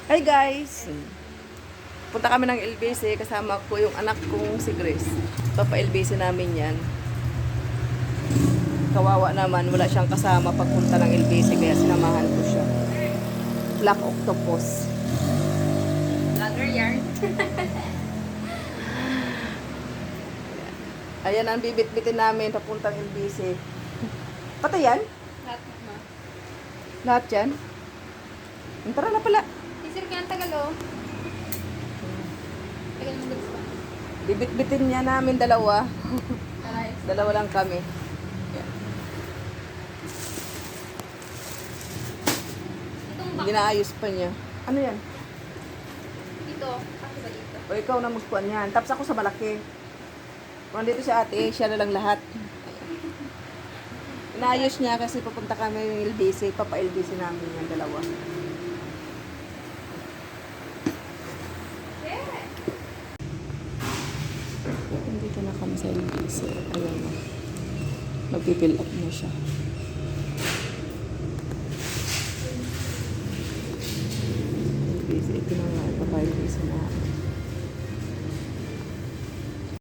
Hi guys! Punta kami ng LBC, kasama ko yung anak kong si Grace. Papa-LBC namin yan. Kawawa naman, wala siyang kasama pagpunta ng LBC, kaya sinamahan ko siya. Black Octopus. Vlogger yarn. Ayan ang bibit-bitin namin papuntang LBC. Pati yan? Lahat mo. Lahat yan? Tara na pala. Isir ka ang tagal oh. Tagal mo gusto. Bibit-bitin niya namin dalawa. Taray. Dalawa lang kami. Yan. Itong bak. Ginaayos pa niya. Ano yan? Dito. Kasi ba dito? O ikaw na muspuan yan. Tapos ako sa malaki. Kung dito si ate, siya na lang lahat. Inaayos niya kasi pupunta kami yung LBC. Papa-LBC namin yan dalawa. Yeah. Nandito na kami sa LBC. Ayan na. Magpipill up na siya. LBC. Ito na nga. Papa-LBC na.